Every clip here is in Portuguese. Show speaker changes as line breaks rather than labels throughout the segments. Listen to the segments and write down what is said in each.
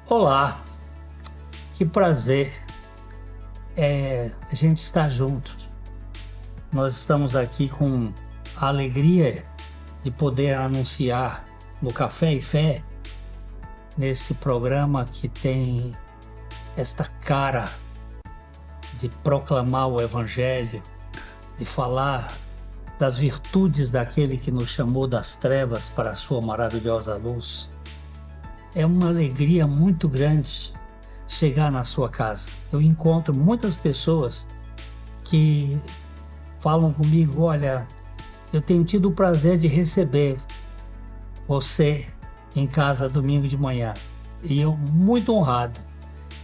Olá, que prazer a gente estar junto. Nós estamos aqui com a alegria de poder anunciar no Café e Fé, nesse programa que tem esta cara de proclamar o Evangelho, de falar das virtudes daquele que nos chamou das trevas para a sua maravilhosa luz. É uma alegria muito grande chegar na sua casa. Eu encontro muitas pessoas que falam comigo: olha, eu tenho tido o prazer de receber você em casa domingo de manhã. E eu muito honrado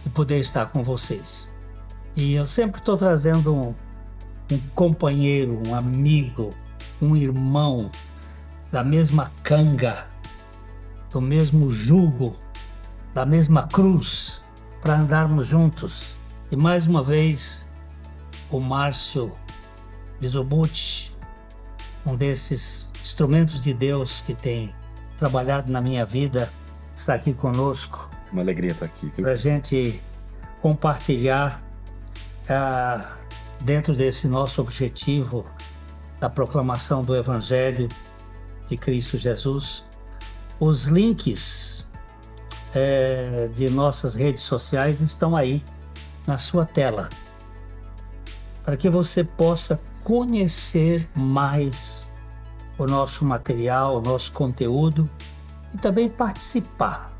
de poder estar com vocês. E eu sempre estou trazendo um companheiro, um amigo, um irmão da mesma canga, do mesmo jugo, da mesma cruz, para andarmos juntos. E mais uma vez, o Márcio Bisobucci, um desses instrumentos de Deus que tem trabalhado na minha vida, está aqui conosco.
Uma alegria estar aqui.
Para a gente compartilhar dentro desse nosso objetivo da proclamação do Evangelho de Cristo Jesus. Os links de nossas redes sociais estão aí na sua tela, para que você possa conhecer mais o nosso material, o nosso conteúdo e também participar.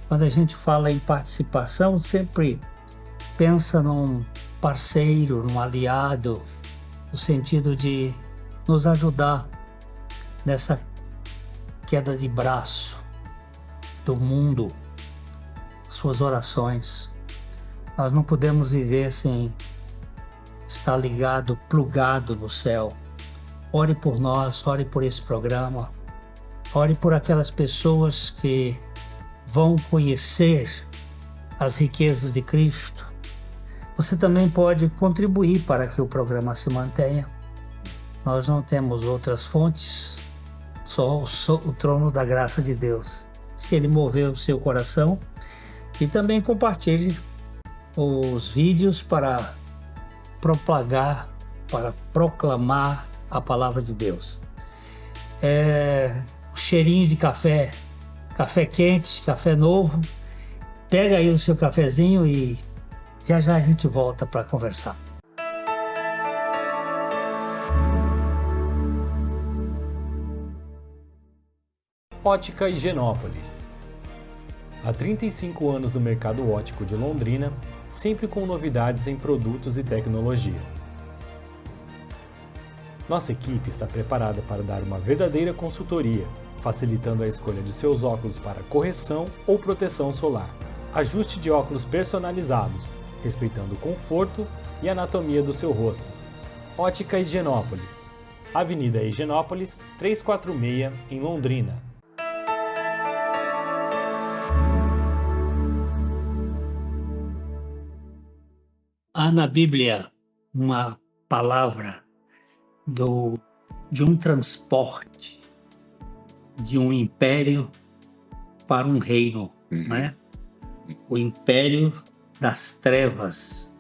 Quando a gente fala em participação, sempre pensa num parceiro, num aliado, no sentido de nos ajudar nessa queda de braço do mundo, suas orações. Nós não podemos viver sem estar ligado, plugado no céu. Ore por nós, ore por esse programa, ore por aquelas pessoas que vão conhecer as riquezas de Cristo. Você também pode contribuir para que o programa se mantenha. Nós não temos outras fontes, só o trono da graça de Deus. Se Ele mover o seu coração, e também compartilhe os vídeos para propagar, para proclamar a palavra de Deus. O cheirinho de café, café quente, café novo. Pega aí o seu cafezinho e já já a gente volta para conversar.
Ótica Higienópolis. Há 35 anos no mercado óptico de Londrina, sempre com novidades em produtos e tecnologia. Nossa equipe está preparada para dar uma verdadeira consultoria, facilitando a escolha de seus óculos para correção ou proteção solar. Ajuste de óculos personalizados, respeitando o conforto e anatomia do seu rosto. Ótica Higienópolis. Avenida Higienópolis, 346, em Londrina.
Há na Bíblia uma palavra de um transporte de um império para um reino, né? O império das trevas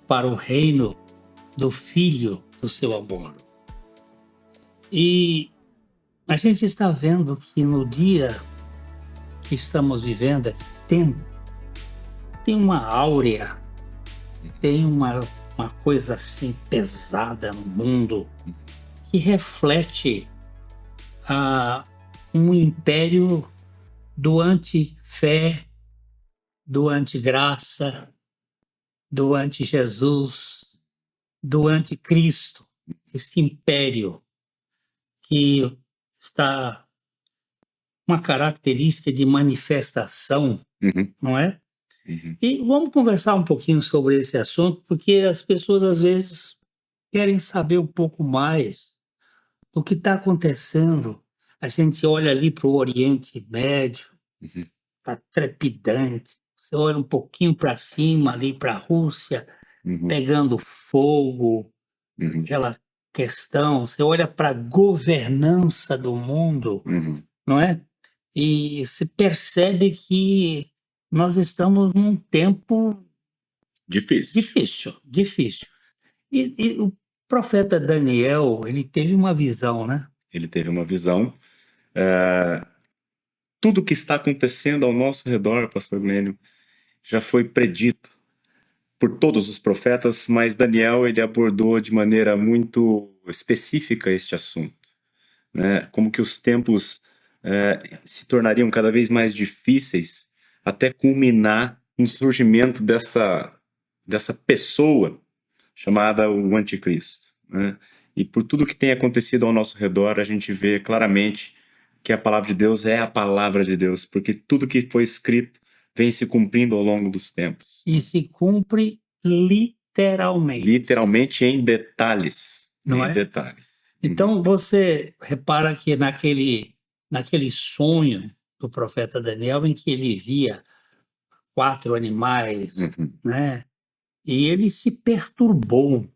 para o reino do Filho do seu amor. E a gente está vendo que no dia que estamos vivendo, esse tempo, tem uma áurea, tem uma coisa assim pesada no mundo que reflete um império do anti-fé, do anti-graça, do anti-Jesus, do anticristo. Esse império que está uma característica de manifestação, não é? E vamos conversar um pouquinho sobre esse assunto, porque as pessoas às vezes querem saber um pouco mais do que está acontecendo. A gente olha ali para o Oriente Médio, está trepidante. Você olha um pouquinho para cima, ali para a Rússia, pegando fogo, aquela questão. Você olha para a governança do mundo, não é? E se percebe que nós estamos num tempo
Difícil.
difícil. E o profeta Daniel, ele teve uma visão, né?
Ele teve uma visão. Tudo que está acontecendo ao nosso redor, pastor Glênio, já foi predito por todos os profetas, mas Daniel ele abordou de maneira muito específica este assunto, né? Como que os tempos se tornariam cada vez mais difíceis até culminar no surgimento dessa pessoa chamada o Anticristo, né? E por tudo que tem acontecido ao nosso redor, a gente vê claramente que a palavra de Deus é a palavra de Deus, porque tudo que foi escrito vem se cumprindo ao longo dos tempos.
E se cumpre literalmente.
Literalmente em detalhes.
Não
em
é?
detalhes.
Então você repara que naquele sonho do profeta Daniel, em que ele via 4 animais, né? E ele se perturbou,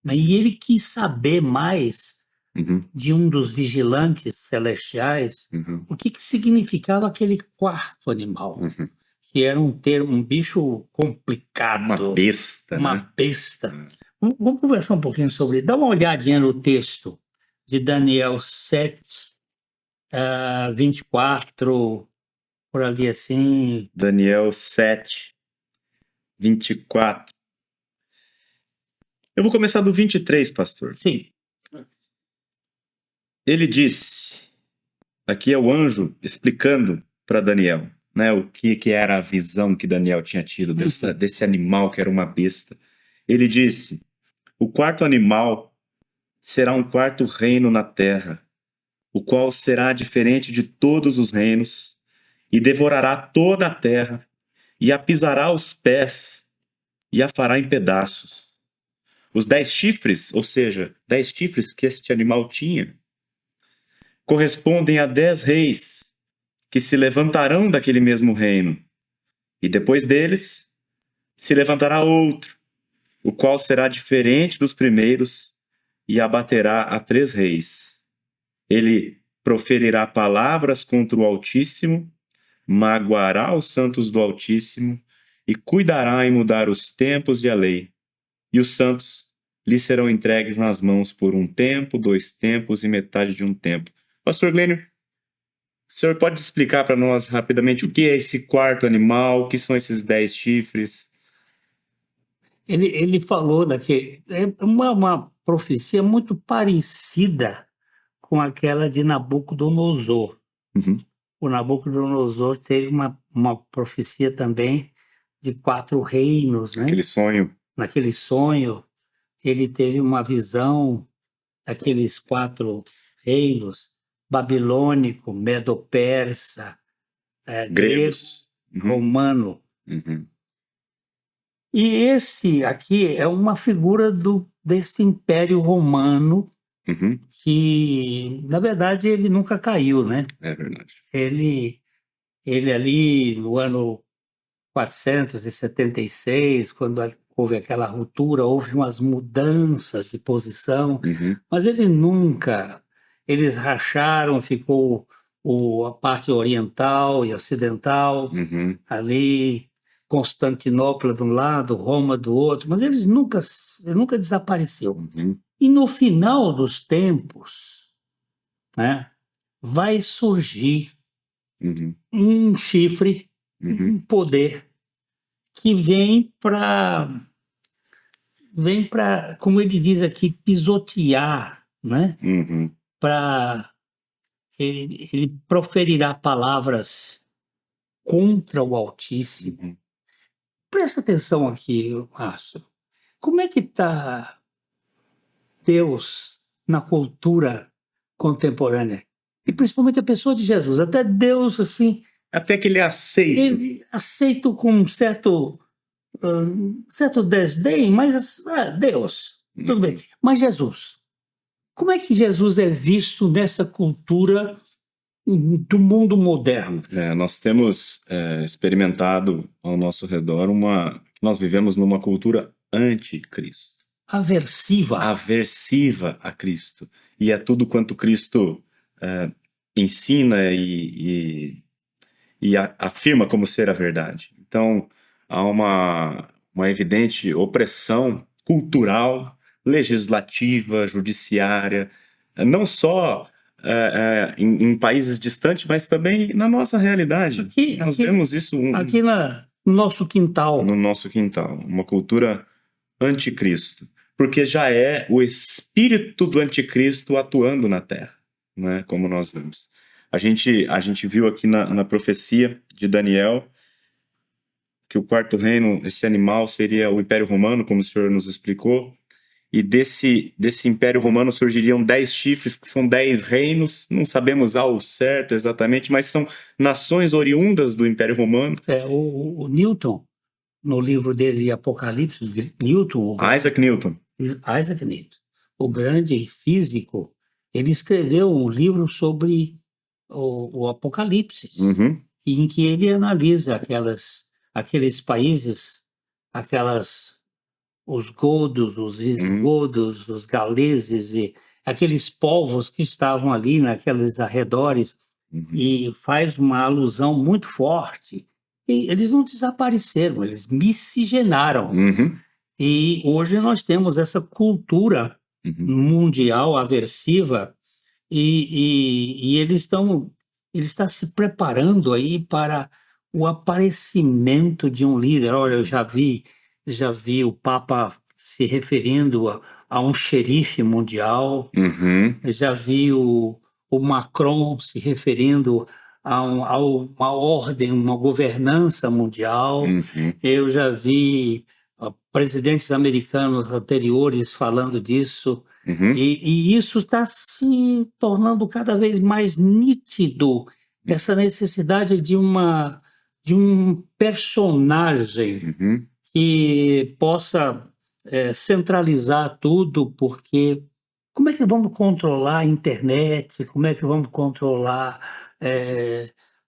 né? E ele quis saber mais de um dos vigilantes celestiais o que significava aquele 4º animal, que era um bicho complicado.
Uma besta,
Uma
né?
besta. Vamos conversar um pouquinho sobre. Dá uma olhadinha no texto de Daniel 7, 24, por ali assim.
Daniel 7, 24. Eu vou começar do 23, pastor.
Sim.
Ele disse, aqui é o anjo explicando para Daniel, né, o que era a visão que Daniel tinha tido desse animal que era uma besta. Ele disse, o 4º animal será um 4º reino na terra, o qual será diferente de todos os reinos, e devorará toda a terra, e a pisará aos pés, e a fará em pedaços. Os 10 chifres, ou seja, 10 chifres que este animal tinha, correspondem a 10 reis que se levantarão daquele mesmo reino. E depois deles se levantará outro, o qual será diferente dos primeiros e abaterá a 3 reis. Ele proferirá palavras contra o Altíssimo, magoará os santos do Altíssimo e cuidará em mudar os tempos e a lei. E os santos lhe serão entregues nas mãos por 1 tempo, 2 tempos e metade de 1 tempo. Pastor Glênio, o senhor pode explicar para nós rapidamente o que é esse 4º animal, o que são esses 10 chifres?
Ele falou daquele. É uma profecia muito parecida com aquela de Nabucodonosor. O Nabucodonosor teve uma profecia também de 4 reinos, né?
Aquele sonho.
Naquele sonho, ele teve uma visão daqueles 4 reinos, babilônico, medo-persa, grego, romano. E esse aqui é uma figura desse Império Romano que, na verdade, ele nunca caiu, né?
É verdade.
Ele ali no ano 476, quando houve aquela ruptura, houve umas mudanças de posição, mas eles racharam, ficou a parte oriental e ocidental, ali, Constantinopla de um lado, Roma do outro, mas ele nunca desapareceu. E no final dos tempos, né, vai surgir um chifre, um poder que vem para, como ele diz aqui, pisotear, né? Ele proferirá palavras contra o Altíssimo. Presta atenção aqui, Márcio. Como é que está Deus na cultura contemporânea? E principalmente a pessoa de Jesus. Até Deus, assim...
Até que ele aceita.
Ele aceita com um certo desdém, mas Deus, tudo bem. Mas Jesus, como é que Jesus é visto nessa cultura do mundo moderno?
Nós temos experimentado ao nosso redor nós vivemos numa cultura anticristo. Aversiva a Cristo. E é tudo quanto Cristo ensina e afirma como ser a verdade. Então, há uma evidente opressão cultural, legislativa, judiciária, não só em países distantes, mas também na nossa realidade. Nós vemos isso
aqui no nosso quintal.
No nosso quintal. Uma cultura anticristo. Porque já é o espírito do anticristo atuando na Terra, né? Como nós vemos. A gente viu aqui na profecia de Daniel que o quarto reino, esse animal, seria o Império Romano, como o senhor nos explicou. E desse Império Romano surgiriam 10 chifres, que são 10 reinos. Não sabemos ao certo exatamente, mas são nações oriundas do Império Romano.
O Newton, no livro dele Apocalipse,
Isaac Newton,
o grande físico, ele escreveu um livro sobre o Apocalipse, em que ele analisa aqueles países, os godos, os visigodos, os galeses, e aqueles povos que estavam ali naqueles arredores, e faz uma alusão muito forte. E eles não desapareceram, eles miscigenaram. E hoje nós temos essa cultura mundial aversiva, e ele está se preparando aí para o aparecimento de um líder. Olha, eu já vi o Papa se referindo a um xerife mundial, eu já vi o Macron se referindo a uma ordem, uma governança mundial, eu já vi presidentes americanos anteriores falando disso, e isso está se tornando cada vez mais nítido, essa necessidade de um personagem que possa centralizar tudo, porque como é que vamos controlar a internet, como é que vamos controlar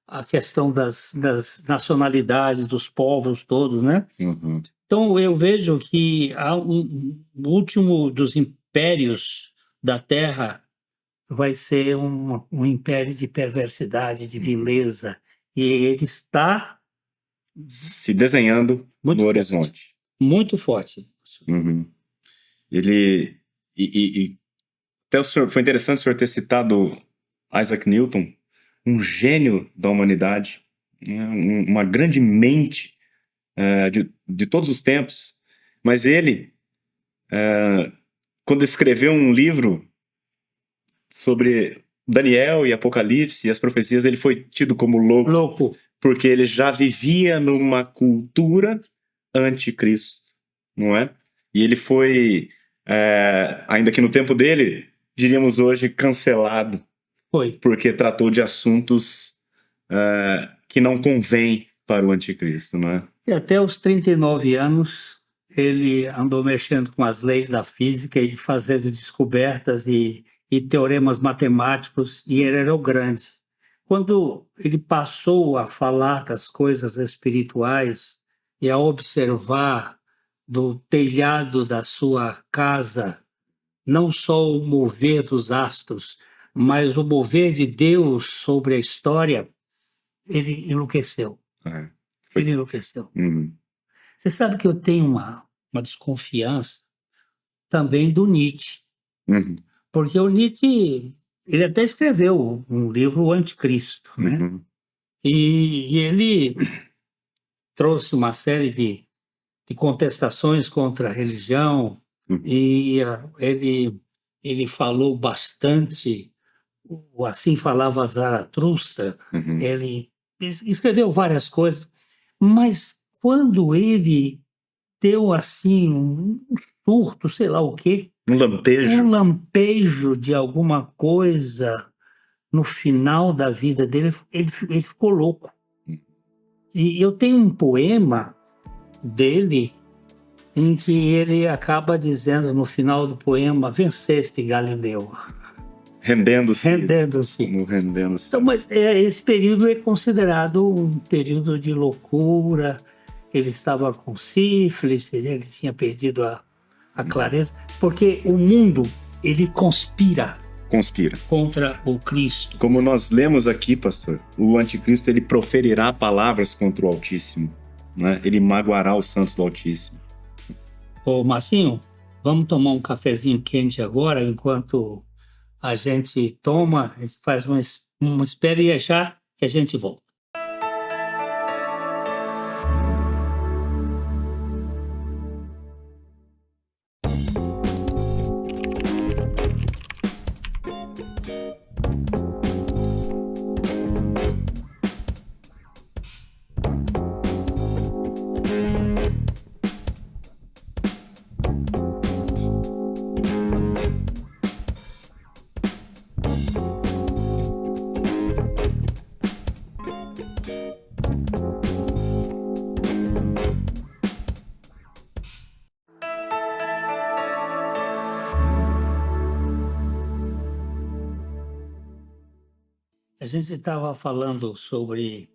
a questão das nacionalidades, dos povos todos, né? Então, eu vejo que o último dos impérios da Terra vai ser um império de perversidade, de vileza, e ele está
se desenhando no horizonte.
Muito forte.
Ele... até o senhor, foi interessante o senhor ter citado Isaac Newton, um gênio da humanidade, uma grande mente de todos os tempos, mas ele, quando escreveu um livro sobre Daniel e Apocalipse e as profecias, ele foi tido como louco, porque ele já vivia numa cultura anticristo, não é? E ele foi, ainda que no tempo dele, diríamos hoje, cancelado, porque tratou de assuntos que não convêm para o anticristo, não é?
E até os 39 anos, ele andou mexendo com as leis da física e fazendo descobertas e teoremas matemáticos, e ele era o grande. Quando ele passou a falar das coisas espirituais e a observar do telhado da sua casa, não só o mover dos astros, mas o mover de Deus sobre a história, ele enlouqueceu. Ele enlouqueceu. Você sabe que eu tenho uma desconfiança também do Nietzsche. Porque o Nietzsche, ele até escreveu um livro, O Anticristo, né? E ele trouxe uma série de contestações contra a religião, e ele falou bastante, assim falava Zaratustra, ele escreveu várias coisas, mas quando ele deu assim um surto, sei lá o quê, um lampejo de alguma coisa no final da vida dele, ele ficou louco. E eu tenho um poema dele em que ele acaba dizendo no final do poema: venceste, Galileu.
Rendendo-se.
Então, mas esse período é considerado um período de loucura. Ele estava com sífilis, ele tinha perdido a clareza, porque o mundo, ele conspira contra o Cristo.
Como nós lemos aqui, pastor, o anticristo, ele proferirá palavras contra o Altíssimo. né? Ele magoará os santos do Altíssimo.
Ô, Marcinho, vamos tomar um cafezinho quente agora, enquanto a gente toma, a gente faz uma espera e é já que a gente volta. A gente estava falando sobre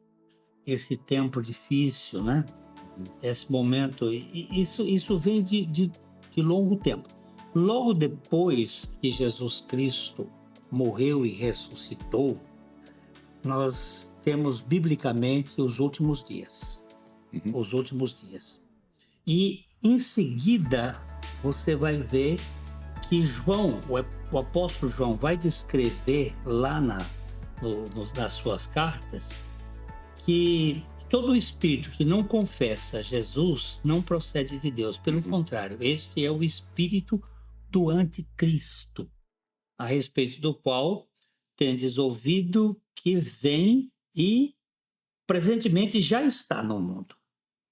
esse tempo difícil, né? Esse momento, e isso vem de longo tempo. Logo depois que Jesus Cristo morreu e ressuscitou, nós temos biblicamente os últimos dias. Os últimos dias. E em seguida você vai ver que João, o apóstolo João, vai descrever lá nas suas cartas que todo espírito que não confessa Jesus não procede de Deus. Pelo contrário, este é o espírito do anticristo, a respeito do qual tendes ouvido que vem e presentemente já está no mundo.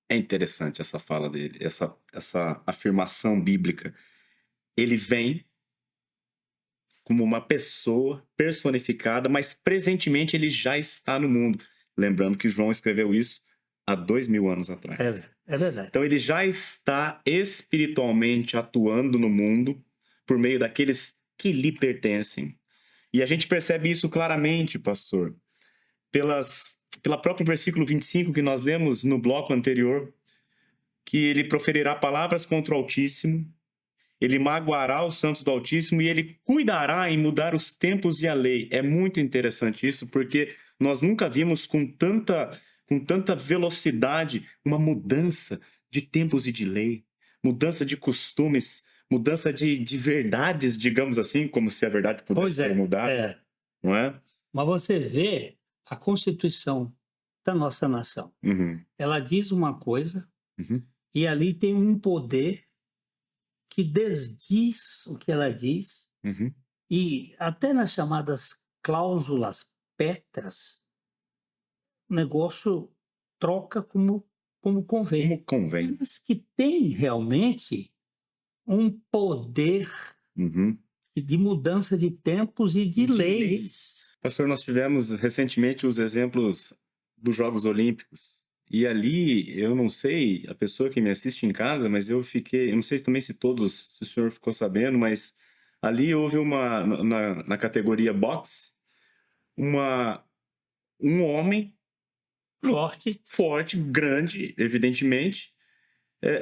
É interessante essa fala dele, essa afirmação bíblica. Ele vem como uma pessoa personificada, mas presentemente ele já está no mundo. Lembrando que João escreveu isso há 2000 anos atrás.
É verdade.
Então ele já está espiritualmente atuando no mundo por meio daqueles que lhe pertencem. E a gente percebe isso claramente, pastor, pela própria versículo 25 que nós lemos no bloco anterior, que ele proferirá palavras contra o Altíssimo, ele magoará os santos do Altíssimo e ele cuidará em mudar os tempos e a lei. É muito interessante isso, porque nós nunca vimos com tanta velocidade uma mudança de tempos e de lei, mudança de costumes, mudança de verdades, digamos assim, como se a verdade pudesse ser mudada, não é?
Mas você vê a Constituição da nossa nação. Ela diz uma coisa e ali tem um poder que desdiz o que ela diz, e até nas chamadas cláusulas pétreas, o negócio troca como convém.
Como convém.
Mas que tem realmente um poder de mudança de tempos e de leis.
Pastor, nós tivemos recentemente os exemplos dos Jogos Olímpicos. E ali, eu não sei, a pessoa que me assiste em casa, mas eu não sei também se o senhor ficou sabendo, mas ali houve na categoria boxe, um homem forte, grande, evidentemente,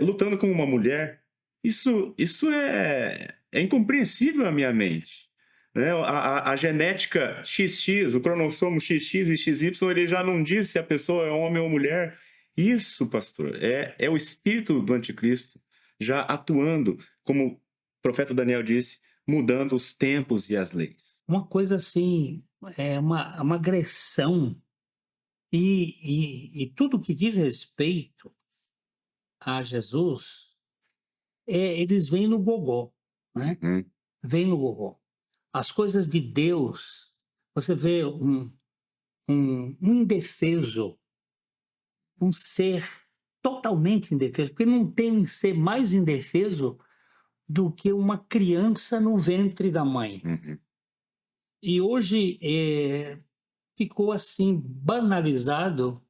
lutando com uma mulher. Isso é incompreensível à minha mente. Né? A genética XX, o cromossomo XX e XY, ele já não diz se a pessoa é homem ou mulher. Isso, pastor, é o espírito do anticristo já atuando, como o profeta Daniel disse, mudando os tempos e as leis.
Uma coisa assim, é uma agressão. E tudo que diz respeito a Jesus, eles vêm no gogó, né? Vêm no gogó. As coisas de Deus, você vê um indefeso, um ser totalmente indefeso, porque não tem um ser mais indefeso do que uma criança no ventre da mãe. E hoje ficou assim banalizado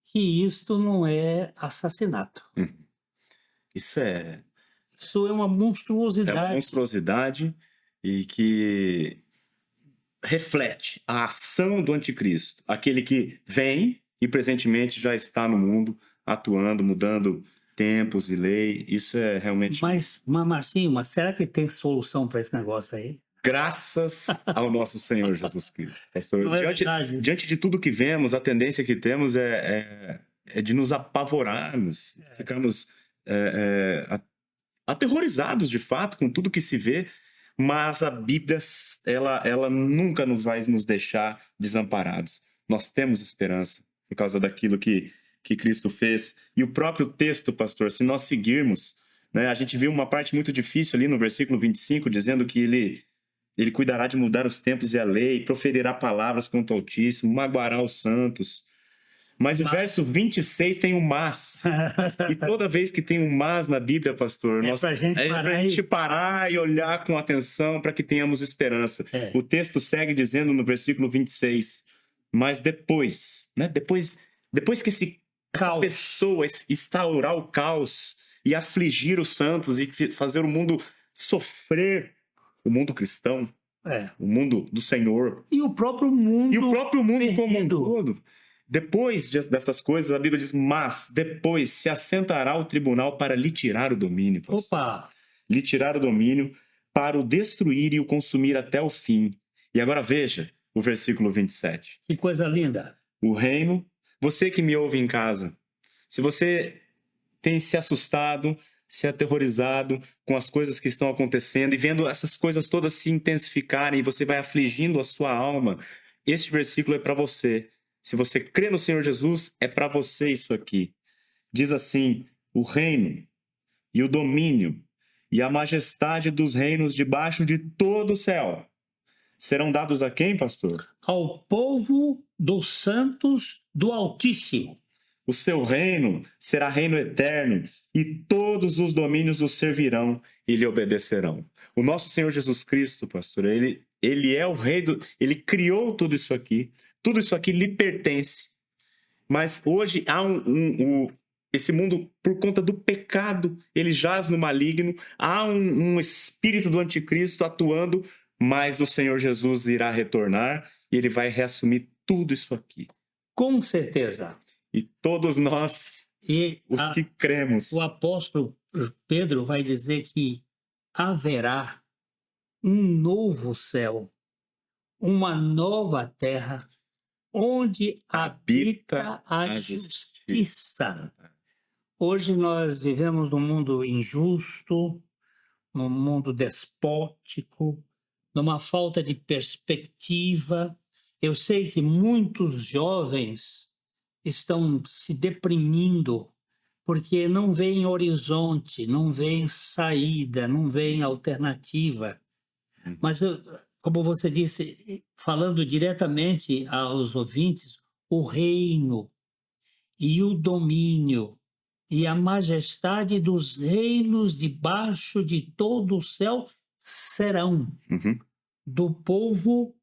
que isto não é assassinato.
Isso é
uma monstruosidade.
É uma monstruosidade e que reflete a ação do anticristo, aquele que vem e presentemente já está no mundo, atuando, mudando tempos e lei. Isso é realmente...
Mas Marcinho, será que tem solução para esse negócio aí?
Graças ao nosso Senhor Jesus Cristo. Pastor,
Não é verdade.
diante de tudo que vemos, a tendência que temos é de nos apavorarmos, ficarmos aterrorizados de fato com tudo que se vê, mas a Bíblia, ela nunca vai nos deixar desamparados. Nós temos esperança por causa daquilo que Cristo fez. E o próprio texto, pastor, se nós seguirmos, né, a gente viu uma parte muito difícil ali no versículo 25, dizendo que ele cuidará de mudar os tempos e a lei, proferirá palavras contra o Altíssimo, magoará os santos. Mas o verso 26 tem um mas. E toda vez que tem um mas na Bíblia, pastor,
É pra gente
parar e olhar com atenção para que tenhamos esperança. O texto segue dizendo no versículo 26, mas depois, né? Depois que essa pessoa instaurar o caos e afligir os santos e fazer o mundo sofrer, o mundo cristão, o mundo do Senhor.
E o próprio mundo
como um todo. Depois dessas coisas, a Bíblia diz, mas depois se assentará o tribunal para lhe tirar o domínio.
Opa!
Lhe tirar o domínio para o destruir e o consumir até o fim. E agora veja o versículo 27.
Que coisa linda!
O reino, você que me ouve em casa, se você tem se assustado, se aterrorizado com as coisas que estão acontecendo e vendo essas coisas todas se intensificarem e você vai afligindo a sua alma, este versículo é para você. Se você crê no Senhor Jesus, é para você isso aqui. Diz assim, o reino e o domínio e a majestade dos reinos debaixo de todo o céu serão dados a quem, pastor?
Ao povo dos santos do Altíssimo.
O seu reino será reino eterno e todos os domínios o servirão e lhe obedecerão. O nosso Senhor Jesus Cristo, pastor, ele é o rei ele criou tudo isso aqui lhe pertence. Mas hoje há esse mundo, por conta do pecado, ele jaz no maligno, há um espírito do anticristo atuando, mas o Senhor Jesus irá retornar e ele vai reassumir tudo isso aqui.
Com certeza.
E todos nós, os que cremos.
O apóstolo Pedro vai dizer que haverá um novo céu, uma nova terra, onde habita a justiça. Hoje nós vivemos num mundo injusto, num mundo despótico, numa falta de perspectiva. Eu sei que muitos jovens estão se deprimindo porque não veem horizonte, não veem saída, não veem alternativa. Mas, como você disse, falando diretamente aos ouvintes, o reino e o domínio e a majestade dos reinos debaixo de todo o céu serão do povo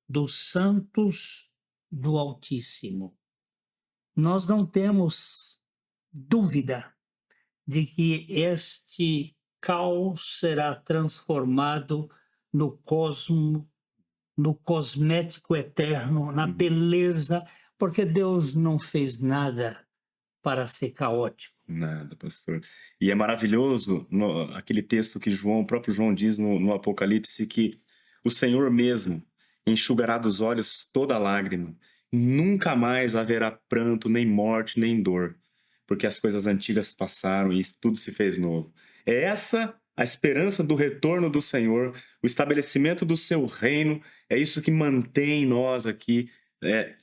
dos santos do Altíssimo. Nós não temos dúvida de que este caos será transformado no cosmético eterno, na beleza, porque Deus não fez nada para ser caótico.
Nada, pastor. E é maravilhoso aquele texto que o próprio João diz no Apocalipse, que o Senhor mesmo enxugará dos olhos toda lágrima. Nunca mais haverá pranto, nem morte, nem dor, porque as coisas antigas passaram e tudo se fez novo. É essa a esperança do retorno do Senhor, o estabelecimento do seu reino, é isso que mantém nós aqui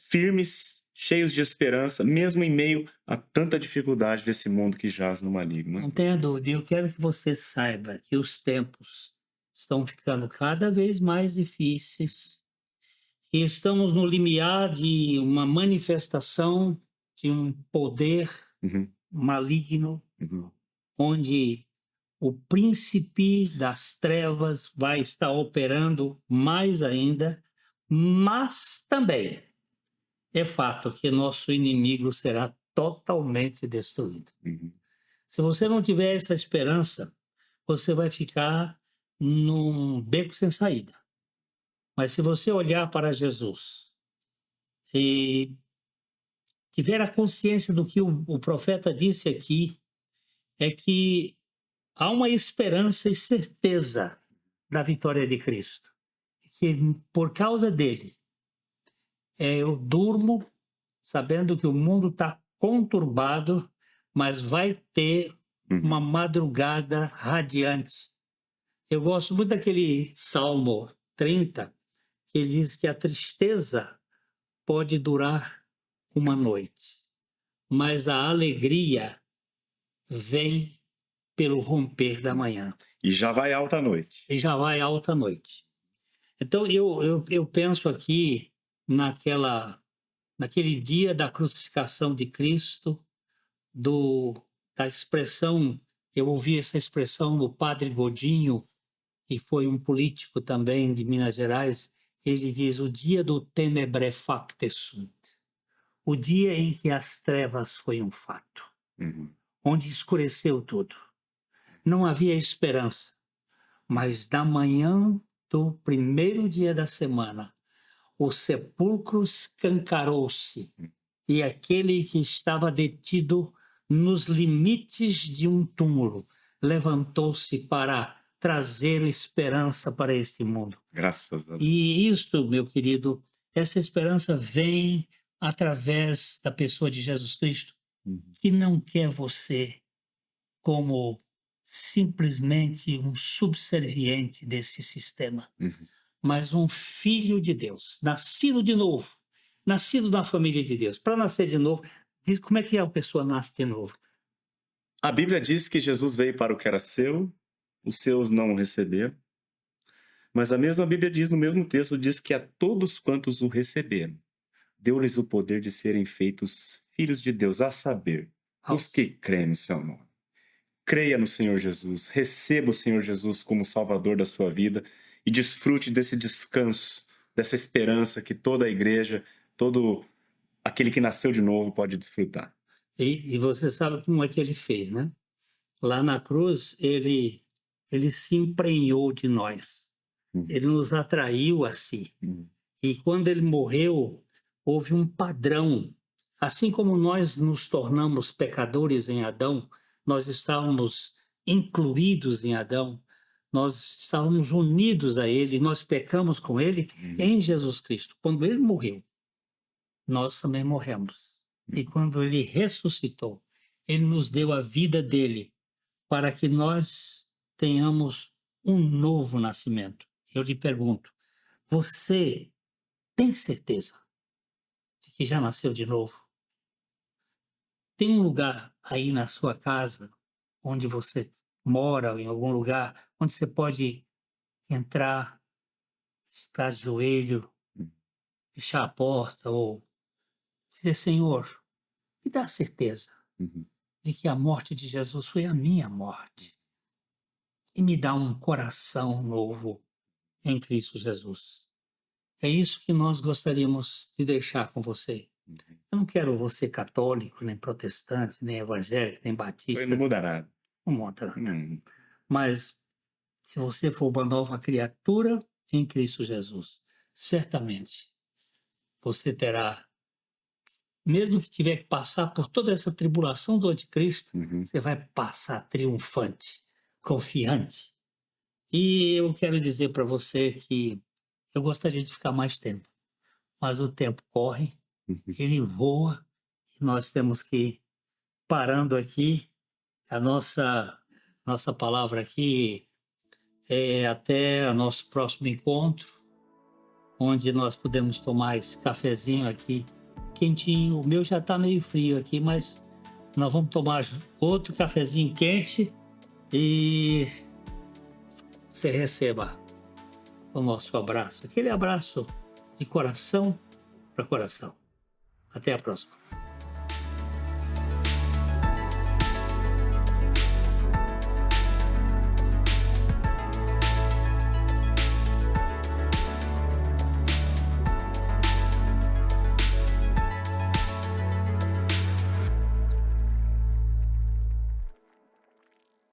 firmes, cheios de esperança, mesmo em meio a tanta dificuldade desse mundo que jaz no maligno.
Não tenha dúvida, eu quero que você saiba que os tempos estão ficando cada vez mais difíceis, que estamos no limiar de uma manifestação de um poder maligno, onde o príncipe das trevas vai estar operando mais ainda, mas também é fato que nosso inimigo será totalmente destruído. Se você não tiver essa esperança, você vai ficar num beco sem saída. Mas se você olhar para Jesus e tiver a consciência do que o profeta disse aqui, é que há uma esperança e certeza da vitória de Cristo. Que por causa dele, eu durmo sabendo que o mundo está conturbado, mas vai ter uma madrugada radiante. Eu gosto muito daquele Salmo 30, que ele diz que a tristeza pode durar uma noite, mas a alegria vem pelo romper da manhã.
E já vai alta noite.
E já vai alta noite. Então, eu penso aqui naquele dia da crucificação de Cristo, da expressão, eu ouvi essa expressão do Padre Godinho, que foi um político também de Minas Gerais. Ele diz: o dia do tenebrefacte sunt, o dia em que as trevas foi um fato, onde escureceu tudo. Não havia esperança, mas da manhã do primeiro dia da semana, o sepulcro escancarou-se e aquele que estava detido nos limites de um túmulo levantou-se para trazer esperança para este mundo.
Graças a Deus.
E isto, meu querido, essa esperança vem através da pessoa de Jesus Cristo, que não quer você como simplesmente um subserviente desse sistema, mas um filho de Deus, nascido de novo, nascido na família de Deus. Para nascer de novo, como é que a pessoa nasce de novo?
A Bíblia diz que Jesus veio para o que era seu, os seus não o receberam. Mas a mesma Bíblia diz, no mesmo texto, diz que a todos quantos o receberam, deu-lhes o poder de serem feitos filhos de Deus, a saber, os que creem no seu nome. Creia no Senhor Jesus, receba o Senhor Jesus como Salvador da sua vida e desfrute desse descanso, dessa esperança que toda a igreja, todo aquele que nasceu de novo pode desfrutar.
E você sabe como é que ele fez, né? Lá na cruz, ele se emprenhou de nós. Ele nos atraiu a si. E quando ele morreu, houve um padrão. Assim como nós nos tornamos pecadores em Adão, nós estávamos incluídos em Adão, nós estávamos unidos a ele, nós pecamos com ele em Jesus Cristo. Quando ele morreu, nós também morremos. E quando ele ressuscitou, ele nos deu a vida dele para que nós tenhamos um novo nascimento. Eu lhe pergunto, você tem certeza de que já nasceu de novo? Tem um lugar aí na sua casa, onde você mora, ou em algum lugar, onde você pode entrar, estar de joelho, fechar a porta, ou dizer: Senhor, me dá certeza de que a morte de Jesus foi a minha morte. E me dá um coração novo em Cristo Jesus. É isso que nós gostaríamos de deixar com você. Eu não quero você católico, nem protestante, nem evangélico, nem batista.
Não muda nada.
Não muda nada. Mas se você for uma nova criatura em Cristo Jesus, certamente você terá, mesmo que tiver que passar por toda essa tribulação do anticristo, você vai passar triunfante, confiante. E eu quero dizer para você que eu gostaria de ficar mais tempo, mas o tempo corre, ele voa, e nós temos que ir parando aqui. A nossa palavra aqui é até o nosso próximo encontro, onde nós podemos tomar esse cafezinho aqui quentinho. O meu já está meio frio aqui, mas nós vamos tomar outro cafezinho quente e você receba o nosso abraço, aquele abraço de coração para coração. Até a próxima.